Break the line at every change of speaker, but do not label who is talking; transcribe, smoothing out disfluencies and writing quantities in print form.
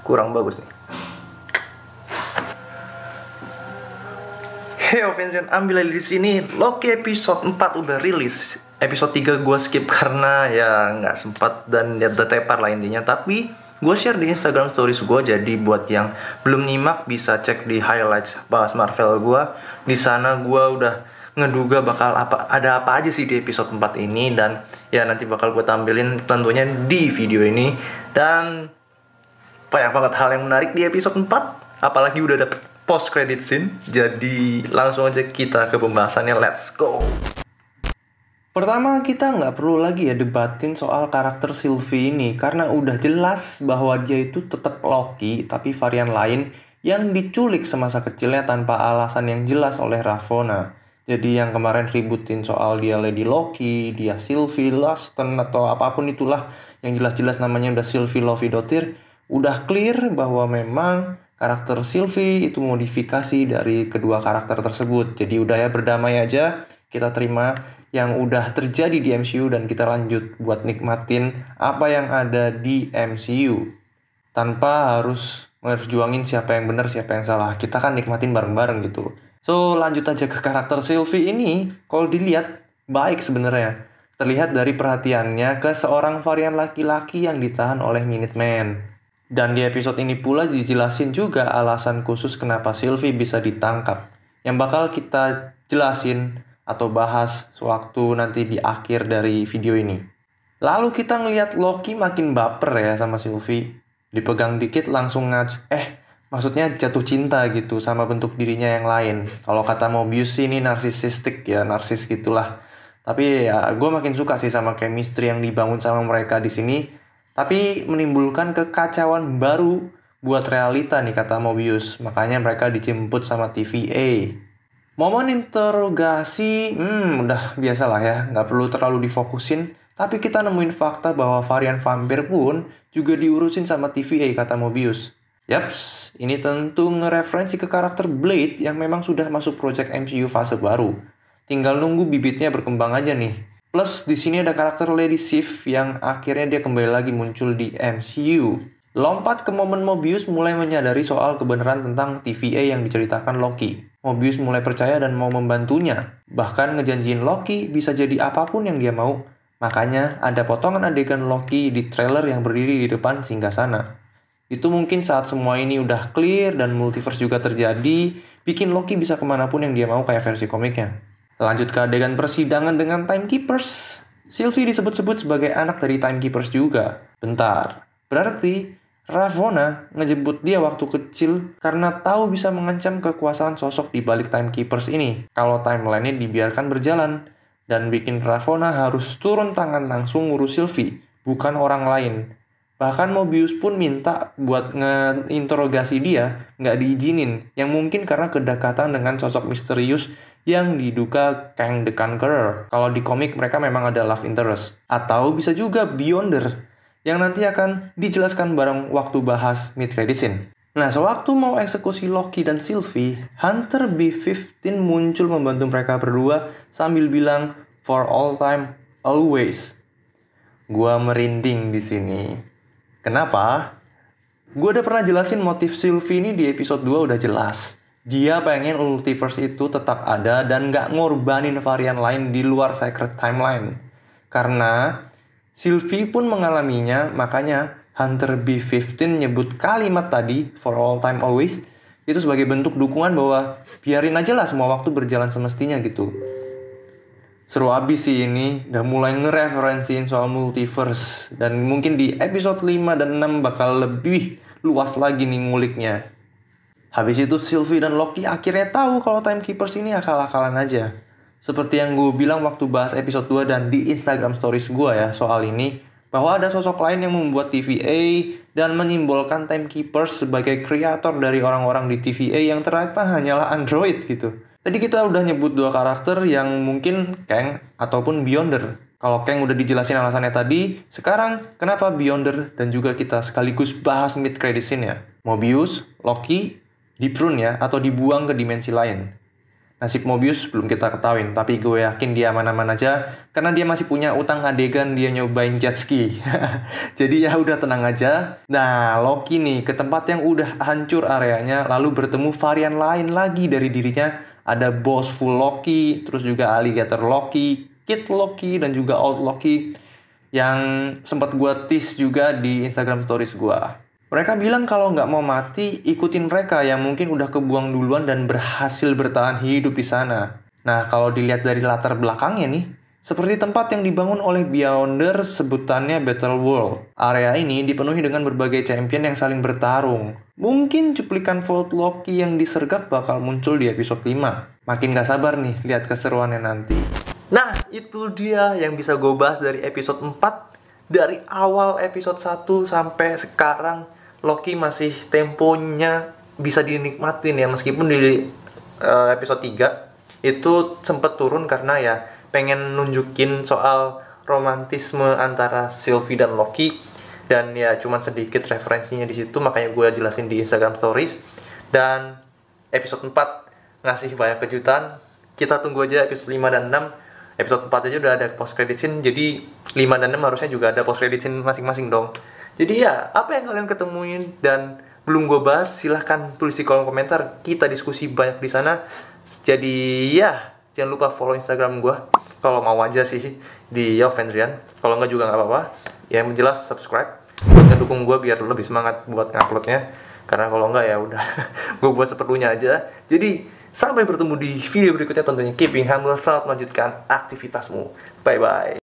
Kurang bagus nih. Hey Offension, ambil lagi di sini. Loki episode 4 udah rilis. Episode 3 gue skip karena ya nggak sempat dan ya tepar lah intinya. Tapi gue share di Instagram stories gue, jadi buat yang belum nyimak bisa cek di highlights bahas Marvel gue. Di sana gue udah ngeduga bakal ada apa aja sih di episode 4 ini, dan ya nanti bakal gue tampilin tentunya di video ini. Dan banyak banget hal yang menarik di episode 4, apalagi udah dapet post credit scene. Jadi langsung aja kita ke pembahasannya, let's go. Pertama, kita nggak perlu lagi ya debatin soal karakter Sylvie ini, karena udah jelas bahwa dia itu tetap Loki tapi varian lain yang diculik semasa kecilnya tanpa alasan yang jelas oleh Ravonna. Jadi yang kemarin ributin soal dia Lady Loki, dia Sylvie Laston atau apapun itulah, yang jelas-jelas namanya udah Sylvie Lovidotir, udah clear bahwa memang karakter Sylvie itu modifikasi dari kedua karakter tersebut. Jadi udah ya, berdamai aja, kita terima yang udah terjadi di MCU dan kita lanjut buat nikmatin apa yang ada di MCU tanpa harus ngejuangin siapa yang benar siapa yang salah. Kita kan nikmatin bareng-bareng gitu. So lanjut aja ke karakter Sylvie ini. Kalau dilihat baik sebenarnya, terlihat dari perhatiannya ke seorang varian laki-laki yang ditahan oleh Minutemen. Dan di episode ini pula dijelasin juga alasan khusus kenapa Sylvie bisa ditangkap, yang bakal kita jelasin atau bahas sewaktu nanti di akhir dari video ini. Lalu kita ngelihat Loki makin baper ya sama Sylvie. Dipegang dikit langsung maksudnya jatuh cinta gitu sama bentuk dirinya yang lain. Kalau kata Mobius sih ini narsisistik ya, narsis gitulah. Tapi ya gue makin suka sih sama chemistry yang dibangun sama mereka di sini. Tapi menimbulkan kekacauan baru buat realita nih kata Mobius. Makanya mereka dijemput sama TVA. Momen interogasi, udah biasa lah ya, nggak perlu terlalu difokusin. Tapi kita nemuin fakta bahwa varian vampir pun juga diurusin sama TVA kata Mobius. Yaps, ini tentu ngereferensi ke karakter Blade yang memang sudah masuk project MCU fase baru. Tinggal nunggu bibitnya berkembang aja nih. Plus di sini ada karakter Lady Sif yang akhirnya dia kembali lagi muncul di MCU. Lompat ke momen Mobius mulai menyadari soal kebenaran tentang TVA yang diceritakan Loki. Mobius mulai percaya dan mau membantunya. Bahkan ngejanjiin Loki bisa jadi apapun yang dia mau. Makanya ada potongan adegan Loki di trailer yang berdiri di depan singgasana. Itu mungkin saat semua ini udah clear dan multiverse juga terjadi, bikin Loki bisa kemanapun yang dia mau kayak versi komiknya. Lanjut ke adegan persidangan dengan Timekeepers. Sylvie disebut-sebut sebagai anak dari Timekeepers juga. Bentar, berarti Ravonna ngejemput dia waktu kecil karena tahu bisa mengancam kekuasaan sosok di balik Timekeepers ini kalau timeline-nya dibiarkan berjalan, dan bikin Ravonna harus turun tangan langsung ngurus Sylvie, bukan orang lain. Bahkan Mobius pun minta buat ngeinterogasi dia, nggak diizinin, yang mungkin karena kedekatan dengan sosok misterius yang diduga Kang the Conqueror. Kalau di komik mereka memang ada love interest. Atau bisa juga Beyonder, yang nanti akan dijelaskan bareng waktu bahas mid-credit scene. Nah, sewaktu mau eksekusi Loki dan Sylvie, Hunter B-15 muncul membantu mereka berdua sambil bilang, "For all time, always." Gua merinding di sini. Kenapa? Gue udah pernah jelasin motif Sylvie ini di episode 2 udah jelas. Dia pengen multiverse itu tetap ada dan gak ngorbanin varian lain di luar Sacred Timeline. Karena Sylvie pun mengalaminya, makanya Hunter B-15 nyebut kalimat tadi, "for all time always", itu sebagai bentuk dukungan bahwa biarin aja lah semua waktu berjalan semestinya gitu. Seru abis sih ini, udah mulai ngereferensiin soal multiverse. Dan mungkin di episode 5 dan 6 bakal lebih luas lagi nih nguliknya. Habis itu Sylvie dan Loki akhirnya tahu kalau Timekeepers ini akal-akalan aja. Seperti yang gue bilang waktu bahas episode 2 dan di Instagram stories gue ya soal ini, bahwa ada sosok lain yang membuat TVA dan menyimbolkan Timekeepers sebagai kreator dari orang-orang di TVA yang ternyata hanyalah android gitu. Tadi kita udah nyebut dua karakter yang mungkin Kang ataupun Beyonder. Kalau Kang udah dijelasin alasannya tadi, sekarang kenapa Beyonder, dan juga kita sekaligus bahas mid-credit scene ya. Mobius, Loki, diprune ya, atau dibuang ke dimensi lain. Nasib Mobius belum kita ketahuin, tapi gue yakin dia aman-aman aja karena dia masih punya utang adegan dia nyobain jet ski. Jadi ya udah tenang aja. Nah, Loki nih ke tempat yang udah hancur areanya lalu bertemu varian lain lagi dari dirinya. Ada Bossful Loki, terus juga Alligator Loki, Kid Loki, dan juga Old Loki yang sempat gue tease juga di Instagram Stories gue. Mereka bilang kalau nggak mau mati, ikutin mereka yang mungkin udah kebuang duluan dan berhasil bertahan hidup di sana. Nah, kalau dilihat dari latar belakangnya nih, seperti tempat yang dibangun oleh Beyonder sebutannya Battle World. Area ini dipenuhi dengan berbagai champion yang saling bertarung. Mungkin cuplikan Vault Loki yang disergap bakal muncul di episode 5. Makin gak sabar nih lihat keseruannya nanti. Nah, itu dia yang bisa gue bahas dari episode 4. Dari awal episode 1 sampai sekarang, Loki masih temponya bisa dinikmatin ya, meskipun di episode 3 itu sempat turun karena ya pengen nunjukin soal romantisme antara Sylvie dan Loki, dan ya cuman sedikit referensinya di situ, makanya gue jelasin di Instagram Stories. Dan episode 4 ngasih banyak kejutan. Kita tunggu aja episode 5 dan 6. Episode 4 aja udah ada post credit scene, jadi 5 dan 6 harusnya juga ada post credit scene masing-masing dong. Jadi ya, apa yang kalian ketemuin dan belum gue bahas, silahkan tulis di kolom komentar. Kita diskusi banyak di sana. Jadi ya, jangan lupa follow Instagram gue. Kalau mau aja sih, di Yovendrian. Kalau nggak juga nggak apa-apa. Ya, yang jelas subscribe. Buat ngedukung gue biar lebih semangat buat nguploadnya. Karena kalau nggak ya udah, gue buat seperlunya aja. Jadi, sampai bertemu di video berikutnya tentunya. Keeping humble, selamat melanjutkan aktivitasmu. Bye-bye.